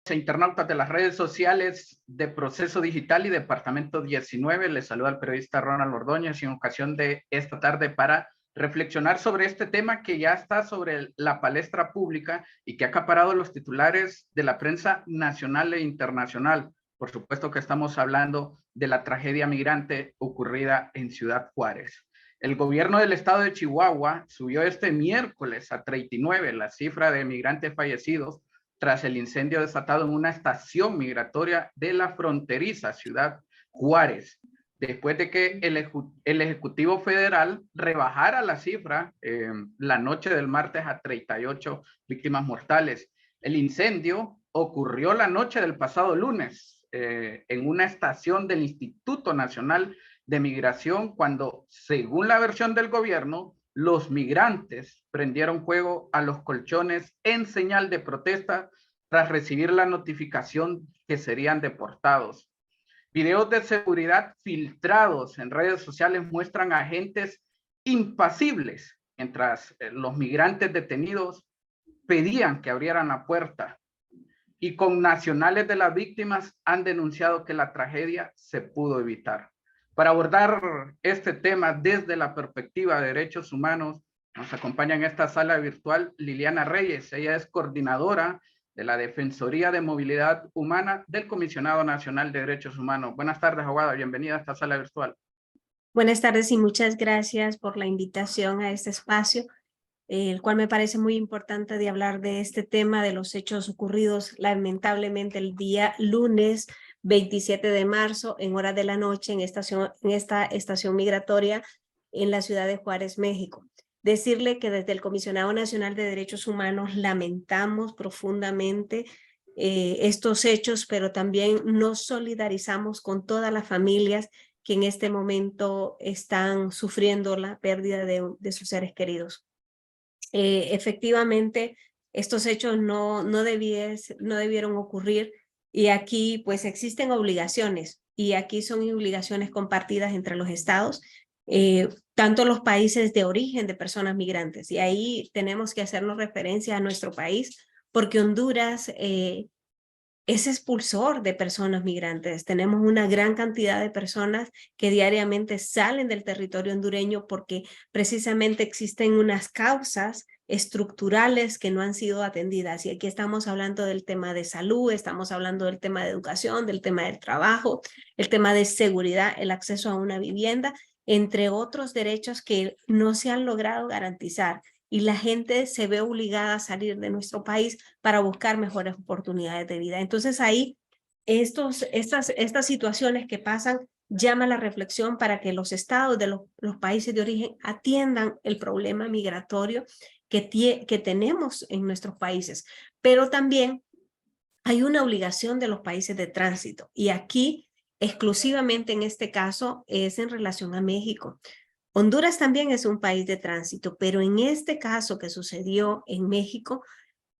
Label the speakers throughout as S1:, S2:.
S1: Internautas de las redes sociales de Proceso Digital y Departamento 19, les saluda el periodista Ronald Ordóñez en ocasión de esta tarde para reflexionar sobre este tema que ya está sobre la palestra pública y que ha acaparado los titulares de la prensa nacional e internacional. Por supuesto que estamos hablando de la tragedia migrante ocurrida en Ciudad Juárez. El gobierno del estado de Chihuahua subió este miércoles a 39 la cifra de migrantes fallecidos tras el incendio desatado en una estación migratoria de la fronteriza Ciudad Juárez, después de que el Ejecutivo Federal rebajara la cifra la noche del martes a 38 víctimas mortales. El incendio ocurrió la noche del pasado lunes en una estación del Instituto Nacional de Migración, cuando, según la versión del gobierno, los migrantes prendieron fuego a los colchones en señal de protesta tras recibir la notificación que serían deportados. Videos de seguridad filtrados en redes sociales muestran a agentes impasibles mientras los migrantes detenidos pedían que abrieran la puerta, y connacionales de las víctimas han denunciado que la tragedia se pudo evitar. Para abordar este tema desde la perspectiva de derechos humanos, nos acompaña en esta sala virtual Liliana Reyes. Ella es coordinadora de la Defensoría de Movilidad Humana del Comisionado Nacional de Derechos Humanos. Buenas tardes, abogada. Bienvenida a esta sala virtual.
S2: Buenas tardes y muchas gracias por la invitación a este espacio, el cual me parece muy importante de hablar de este tema, de los hechos ocurridos lamentablemente el día lunes 27 de marzo en horas de la noche en esta estación migratoria en la ciudad de Juárez, México. Decirle que desde el Comisionado Nacional de Derechos Humanos lamentamos profundamente estos hechos, pero también nos solidarizamos con todas las familias que en este momento están sufriendo la pérdida de sus seres queridos. Efectivamente, estos hechos no debieron ocurrir, y aquí pues existen obligaciones, y aquí son obligaciones compartidas entre los estados, tanto los países de origen de personas migrantes, y ahí tenemos que hacernos referencia a nuestro país, porque Honduras es expulsor de personas migrantes. Tenemos una gran cantidad de personas que diariamente salen del territorio hondureño porque precisamente existen unas causas estructurales que no han sido atendidas. Y aquí estamos hablando del tema de salud, estamos hablando del tema de educación, del tema del trabajo, el tema de seguridad, el acceso a una vivienda, entre otros derechos que no se han logrado garantizar. Y la gente se ve obligada a salir de nuestro país para buscar mejores oportunidades de vida. Entonces ahí estas situaciones que pasan llaman la reflexión para que los estados de los países de origen atiendan el problema migratorio que tenemos en nuestros países. Pero también hay una obligación de los países de tránsito, y aquí exclusivamente en este caso es en relación a México. Honduras también es un país de tránsito, pero en este caso que sucedió en México,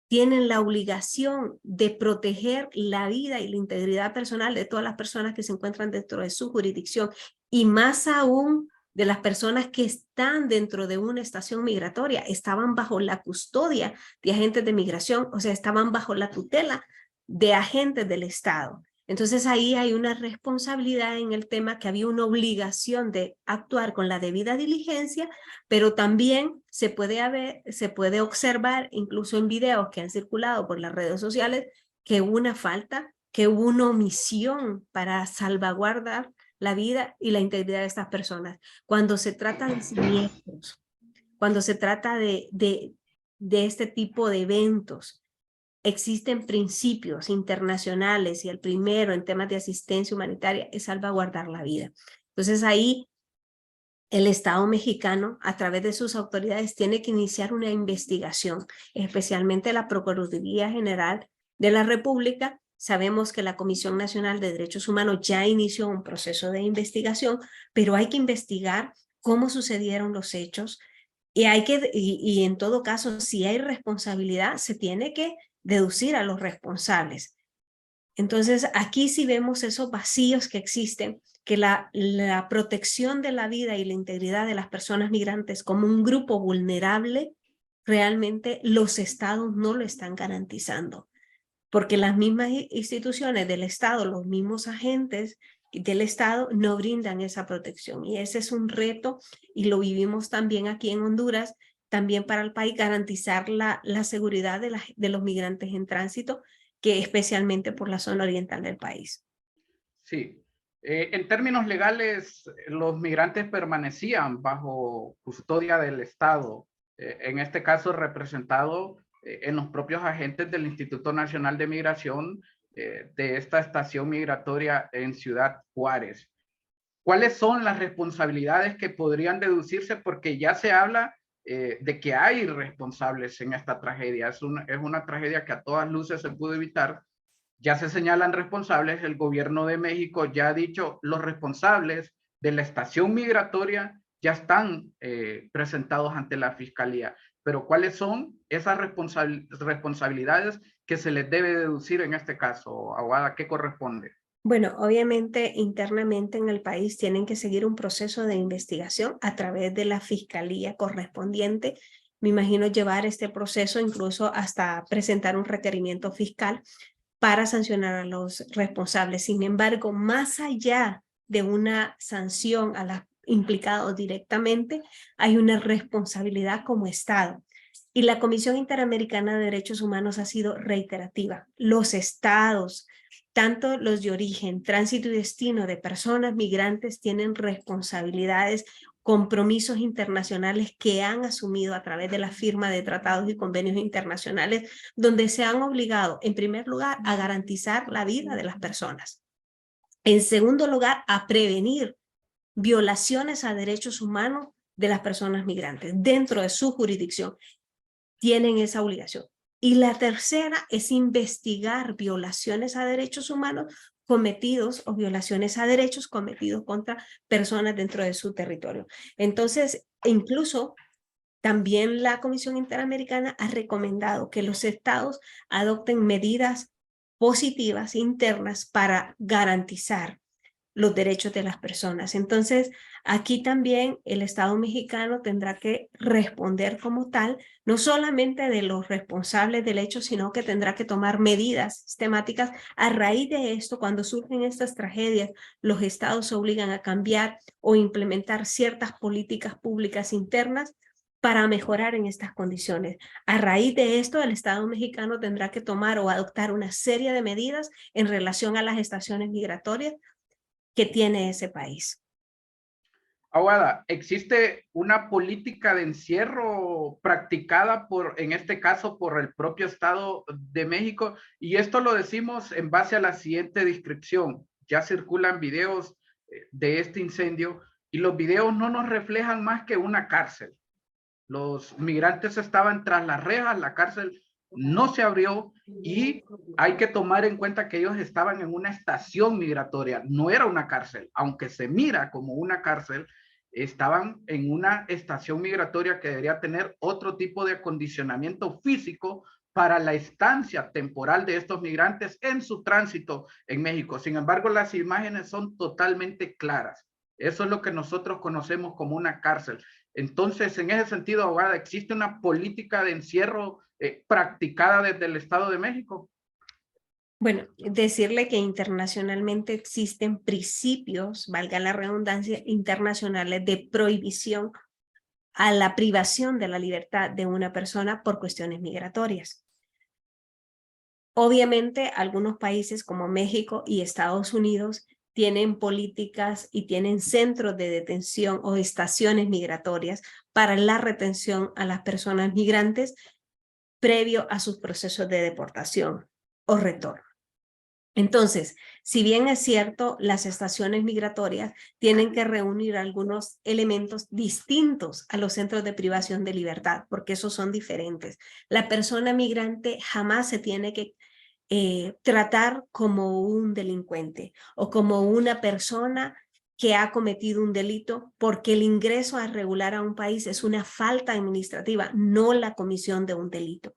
S2: tienen la obligación de proteger la vida y la integridad personal de todas las personas que se encuentran dentro de su jurisdicción, y más aún de las personas que están dentro de una estación migratoria. Estaban bajo la custodia de agentes de migración, o sea, estaban bajo la tutela de agentes del Estado. Entonces ahí hay una responsabilidad en el tema, que había una obligación de actuar con la debida diligencia, pero también se puede observar, incluso en videos que han circulado por las redes sociales, que hubo una falta, que hubo una omisión para salvaguardar la vida y la integridad de estas personas. Cuando se trata de siniestros, cuando se trata de este tipo de eventos, existen principios internacionales, y el primero en temas de asistencia humanitaria es salvaguardar la vida. Entonces ahí el Estado mexicano, a través de sus autoridades, tiene que iniciar una investigación, especialmente la Procuraduría General de la República. Sabemos que la Comisión Nacional de Derechos Humanos ya inició un proceso de investigación, pero hay que investigar cómo sucedieron los hechos, y en todo caso, si hay responsabilidad, se tiene que deducir a los responsables. Entonces, aquí sí vemos esos vacíos que existen, que la protección de la vida y la integridad de las personas migrantes como un grupo vulnerable, realmente los estados no lo están garantizando. porque las mismas instituciones del Estado, los mismos agentes del Estado no brindan esa protección. Y ese es un reto y lo vivimos también aquí en Honduras, también para el país, garantizar la seguridad de los migrantes en tránsito, que especialmente por la zona oriental del país.
S1: Sí. En términos legales, los migrantes permanecían bajo custodia del Estado, en este caso representado en los propios agentes del Instituto Nacional de Migración de esta estación migratoria en Ciudad Juárez. ¿Cuáles son las responsabilidades que podrían deducirse? Porque ya se habla de que hay responsables en esta tragedia. Es una tragedia que a todas luces se pudo evitar. Ya se señalan responsables. El gobierno de México ya ha dicho los responsables de la estación migratoria ya están presentados ante la fiscalía. Pero ¿cuáles son esas responsabilidades que se les debe deducir en este caso? Aguada, ¿qué corresponde?
S2: Bueno, obviamente internamente en el país tienen que seguir un proceso de investigación a través de la fiscalía correspondiente. Me imagino llevar este proceso incluso hasta presentar un requerimiento fiscal para sancionar a los responsables. Sin embargo, más allá de una sanción a los implicados directamente, hay una responsabilidad como Estado. Y la Comisión Interamericana de Derechos Humanos ha sido reiterativa. Los estados, tanto los de origen, tránsito y destino de personas migrantes, tienen responsabilidades, compromisos internacionales que han asumido a través de la firma de tratados y convenios internacionales, donde se han obligado, en primer lugar, a garantizar la vida de las personas. En segundo lugar, a prevenir violaciones a derechos humanos de las personas migrantes dentro de su jurisdicción. Tienen esa obligación. Y la tercera es investigar violaciones a derechos humanos cometidos o violaciones a derechos cometidos contra personas dentro de su territorio. Entonces, incluso también la Comisión Interamericana ha recomendado que los estados adopten medidas positivas internas para garantizar los derechos de las personas. Entonces, aquí también el Estado mexicano tendrá que responder como tal, no solamente de los responsables del hecho, sino que tendrá que tomar medidas sistemáticas. A raíz de esto, cuando surgen estas tragedias, los estados se obligan a cambiar o implementar ciertas políticas públicas internas para mejorar en estas condiciones. A raíz de esto, el Estado mexicano tendrá que tomar o adoptar una serie de medidas en relación a las estaciones migratorias que tiene ese país.
S1: Aguada, ¿existe una política de encierro practicada en este caso, por el propio Estado de México? Y esto lo decimos en base a la siguiente descripción. Ya circulan videos de este incendio y los videos no nos reflejan más que una cárcel. Los migrantes estaban tras las rejas, la cárcel no se abrió y hay que tomar en cuenta que ellos estaban en una estación migratoria, no era una cárcel, aunque se mira como una cárcel, estaban en una estación migratoria que debería tener otro tipo de acondicionamiento físico para la estancia temporal de estos migrantes en su tránsito en México. Sin embargo, las imágenes son totalmente claras. Eso es lo que nosotros conocemos como una cárcel. Entonces, en ese sentido, abogada, ¿existe una política de encierro practicada desde el Estado de México?
S2: Bueno, decirle que internacionalmente existen principios, valga la redundancia, internacionales de prohibición a la privación de la libertad de una persona por cuestiones migratorias. Obviamente, algunos países como México y Estados Unidos tienen políticas y tienen centros de detención o estaciones migratorias para la retención a las personas migrantes previo a sus procesos de deportación o retorno. Entonces, si bien es cierto, las estaciones migratorias tienen que reunir algunos elementos distintos a los centros de privación de libertad, porque esos son diferentes. La persona migrante jamás se tiene que tratar como un delincuente o como una persona que ha cometido un delito, porque el ingreso irregular a un país es una falta administrativa, no la comisión de un delito.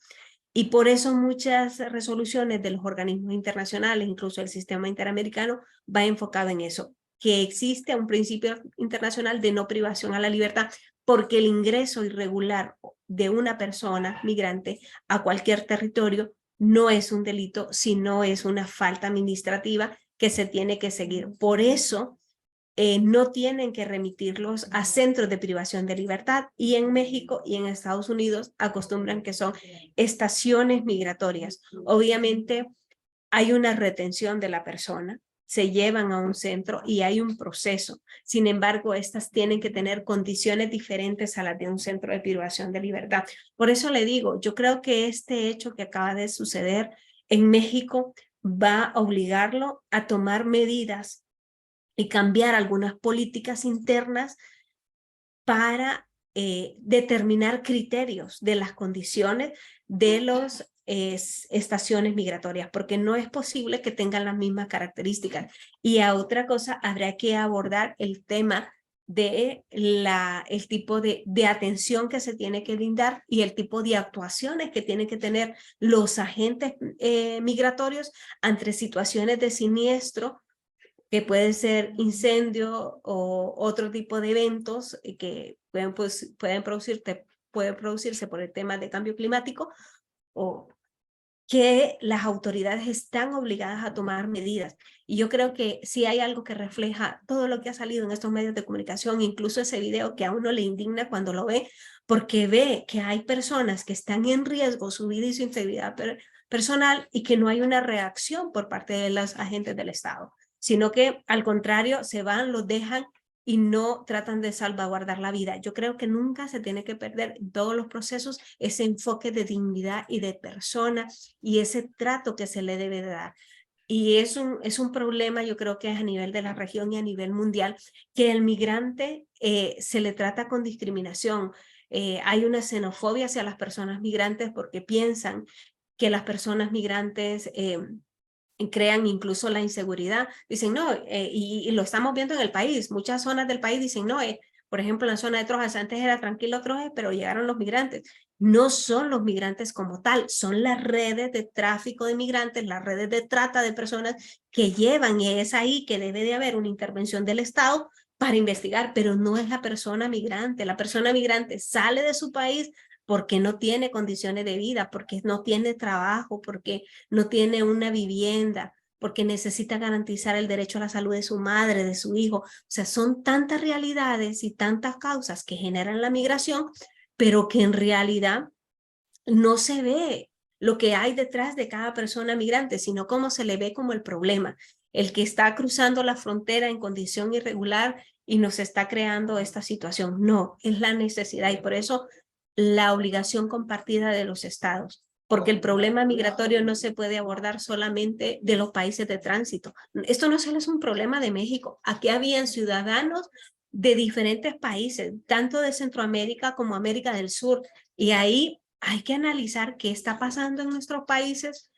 S2: Y por eso muchas resoluciones de los organismos internacionales, incluso el sistema interamericano, va enfocado en eso, que existe un principio internacional de no privación a la libertad, porque el ingreso irregular de una persona migrante a cualquier territorio no es un delito, sino es una falta administrativa que se tiene que seguir. Por eso no tienen que remitirlos a centros de privación de libertad, y en México y en Estados Unidos acostumbran que son estaciones migratorias. Obviamente hay una retención de la persona, se llevan a un centro y hay un proceso. Sin embargo, estas tienen que tener condiciones diferentes a las de un centro de privación de libertad. Por eso le digo, yo creo que este hecho que acaba de suceder en México va a obligarlo a tomar medidas y cambiar algunas políticas internas para determinar criterios de las condiciones de las estaciones migratorias, porque no es posible que tengan las mismas características. Y a otra cosa, habrá que abordar el tema de el tipo de atención que se tiene que brindar y el tipo de actuaciones que tienen que tener los agentes migratorios ante situaciones de siniestro, que puede ser incendio o otro tipo de eventos que pueden producirse por el tema de cambio climático, o que las autoridades están obligadas a tomar medidas. Y yo creo que si hay algo que refleja todo lo que ha salido en estos medios de comunicación, incluso ese video que a uno le indigna cuando lo ve, porque ve que hay personas que están en riesgo su vida y su integridad personal, y que no hay una reacción por parte de los agentes del Estado, sino que al contrario se van, los dejan y no tratan de salvaguardar la vida. Yo creo que nunca se tiene que perder en todos los procesos ese enfoque de dignidad y de persona y ese trato que se le debe dar. Y es un problema, yo creo que es a nivel de la región y a nivel mundial, que el migrante se le trata con discriminación. Hay una xenofobia hacia las personas migrantes porque piensan que las personas migrantes crean incluso la inseguridad. Dicen, no, y lo estamos viendo en el país, muchas zonas del país dicen, no, por ejemplo, en la zona de Trojas, antes era tranquilo Trojes, pero llegaron los migrantes. No son los migrantes como tal, son las redes de tráfico de migrantes, las redes de trata de personas que llevan, y es ahí que debe de haber una intervención del Estado para investigar, pero no es la persona migrante. La persona migrante sale de su país porque no tiene condiciones de vida, porque no tiene trabajo, porque no tiene una vivienda, porque necesita garantizar el derecho a la salud de su madre, de su hijo. O sea, son tantas realidades y tantas causas que generan la migración, pero que en realidad no se ve lo que hay detrás de cada persona migrante, sino cómo se le ve como el problema, el que está cruzando la frontera en condición irregular y nos está creando esta situación. No, es la necesidad, y por eso la obligación compartida de los estados, porque el problema migratorio no se puede abordar solamente de los países de tránsito. Esto no solo es un problema de México. Aquí habían ciudadanos de diferentes países, tanto de Centroamérica como América del Sur, y ahí hay que analizar qué está pasando en nuestros países,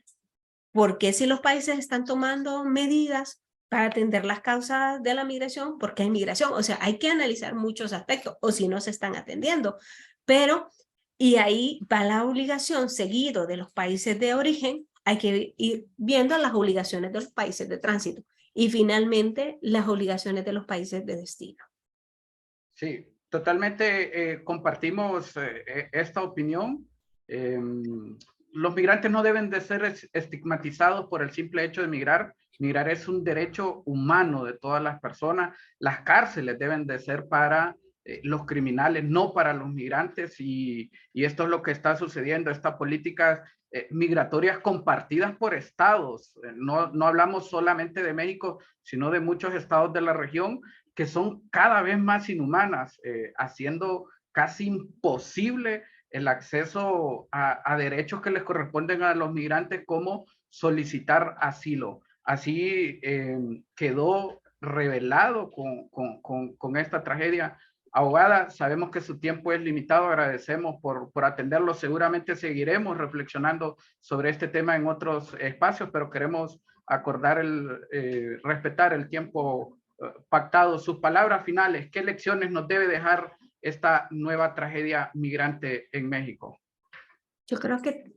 S2: porque si los países están tomando medidas para atender las causas de la migración, porque hay migración. O sea, hay que analizar muchos aspectos, o si no se están atendiendo. Pero, y ahí va la obligación seguido de los países de origen, hay que ir viendo las obligaciones de los países de tránsito y finalmente las obligaciones de los países de destino.
S1: Sí, totalmente compartimos esta opinión. Los migrantes no deben de ser estigmatizados por el simple hecho de migrar. Migrar es un derecho humano de todas las personas. Las cárceles deben de ser para los criminales, no para los migrantes, y esto es lo que está sucediendo, estas políticas migratorias compartidas por estados. No hablamos solamente de México, sino de muchos estados de la región que son cada vez más inhumanas, haciendo casi imposible el acceso a derechos que les corresponden a los migrantes, como solicitar asilo. Así quedó revelado con esta tragedia. Abogada, sabemos que su tiempo es limitado, agradecemos por atenderlo. Seguramente seguiremos reflexionando sobre este tema en otros espacios, pero queremos acordar respetar el tiempo pactado. Sus palabras finales, ¿qué lecciones nos debe dejar esta nueva tragedia migrante en México?
S2: Yo creo que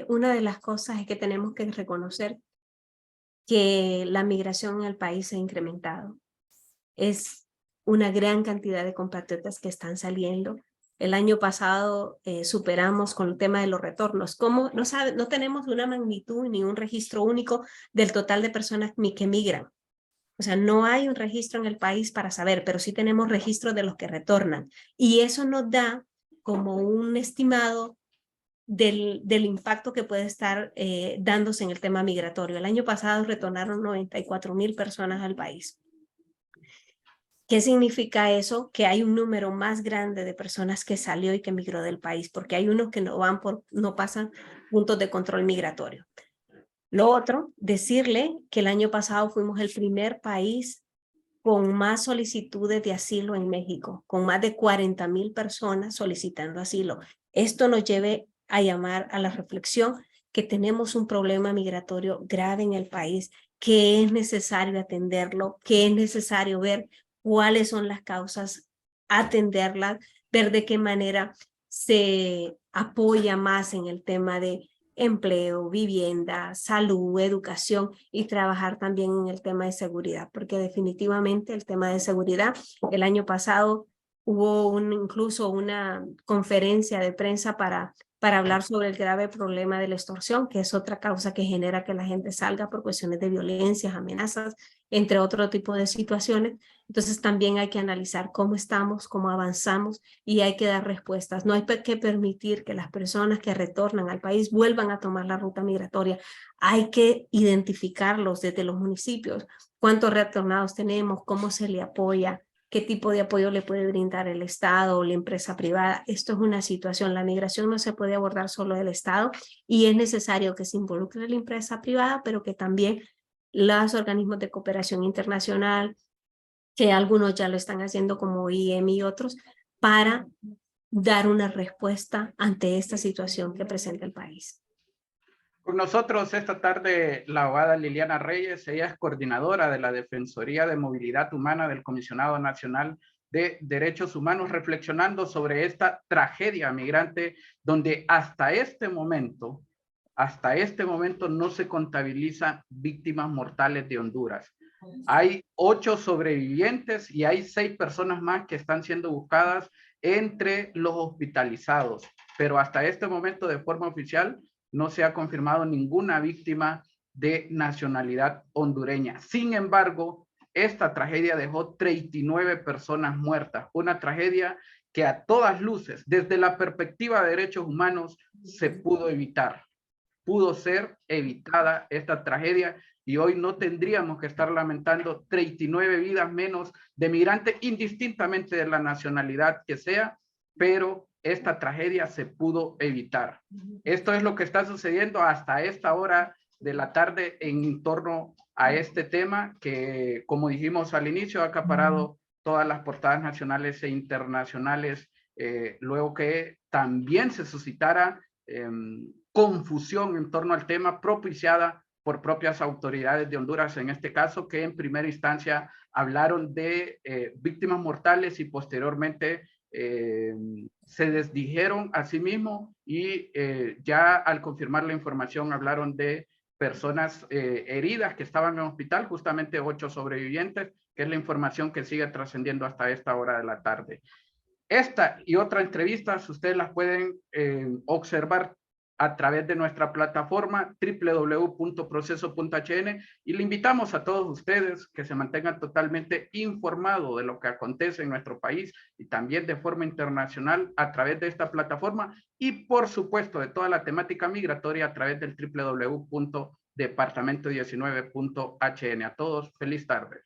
S2: una de las cosas es que tenemos que reconocer que la migración en el país se ha incrementado. Es una gran cantidad de compatriotas que están saliendo El año pasado superamos con el tema de los retornos. ¿Cómo? No tenemos una magnitud ni un registro único del total de personas que migran. O sea, no hay un registro en el país para saber, pero sí tenemos registro de los que retornan. Y eso nos da como un estimado del impacto que puede estar dándose en el tema migratorio. El año pasado retornaron 94,000 personas al país. ¿Qué significa eso? Que hay un número más grande de personas que salió y que migró del país, porque hay unos que no pasan puntos de control migratorio. Lo otro, decirle que el año pasado fuimos el primer país con más solicitudes de asilo en México, con más de 40,000 personas solicitando asilo. Esto nos lleve a llamar a la reflexión que tenemos un problema migratorio grave en el país, que es necesario atenderlo, que es necesario ver cuáles son las causas, atenderlas, ver de qué manera se apoya más en el tema de empleo, vivienda, salud, educación y trabajar también en el tema de seguridad, porque definitivamente el tema de seguridad, el año pasado hubo incluso una conferencia de prensa para hablar sobre el grave problema de la extorsión, que es otra causa que genera que la gente salga por cuestiones de violencias, amenazas, entre otro tipo de situaciones. Entonces también hay que analizar cómo estamos, cómo avanzamos y hay que dar respuestas. No hay que permitir que las personas que retornan al país vuelvan a tomar la ruta migratoria. Hay que identificarlos desde los municipios, cuántos retornados tenemos, cómo se le apoya, qué tipo de apoyo le puede brindar el Estado o la empresa privada. Esto es una situación, la migración no se puede abordar solo del Estado y es necesario que se involucre la empresa privada, pero que también los organismos de cooperación internacional, que algunos ya lo están haciendo como IEM y otros, para dar una respuesta ante esta situación que presenta el país.
S1: Con nosotros esta tarde la abogada Liliana Reyes, ella es coordinadora de la Defensoría de Movilidad Humana del Comisionado Nacional de Derechos Humanos, reflexionando sobre esta tragedia migrante donde hasta este momento no se contabilizan víctimas mortales de Honduras. Hay 8 sobrevivientes y hay 6 personas más que están siendo buscadas entre los hospitalizados, pero hasta este momento de forma oficial no se ha confirmado ninguna víctima de nacionalidad hondureña. Sin embargo, esta tragedia dejó 39 personas muertas, una tragedia que a todas luces, desde la perspectiva de derechos humanos, se pudo evitar. Pudo ser evitada esta tragedia y hoy no tendríamos que estar lamentando 39 vidas menos de migrantes, indistintamente de la nacionalidad que sea, pero esta tragedia se pudo evitar. Esto es lo que está sucediendo hasta esta hora de la tarde en torno a este tema que, como dijimos al inicio, ha acaparado todas las portadas nacionales e internacionales, luego que también se suscitara confusión en torno al tema propiciada por propias autoridades de Honduras, en este caso, que en primera instancia hablaron de víctimas mortales y posteriormente se desdijeron a sí mismos y ya al confirmar la información hablaron de personas heridas que estaban en el hospital, justamente 8 sobrevivientes, que es la información que sigue trascendiendo hasta esta hora de la tarde. Esta y otras entrevistas ustedes las pueden observar a través de nuestra plataforma www.proceso.hn y le invitamos a todos ustedes que se mantengan totalmente informados de lo que acontece en nuestro país y también de forma internacional a través de esta plataforma y por supuesto de toda la temática migratoria a través del www.departamento19.hn. A todos, feliz tarde.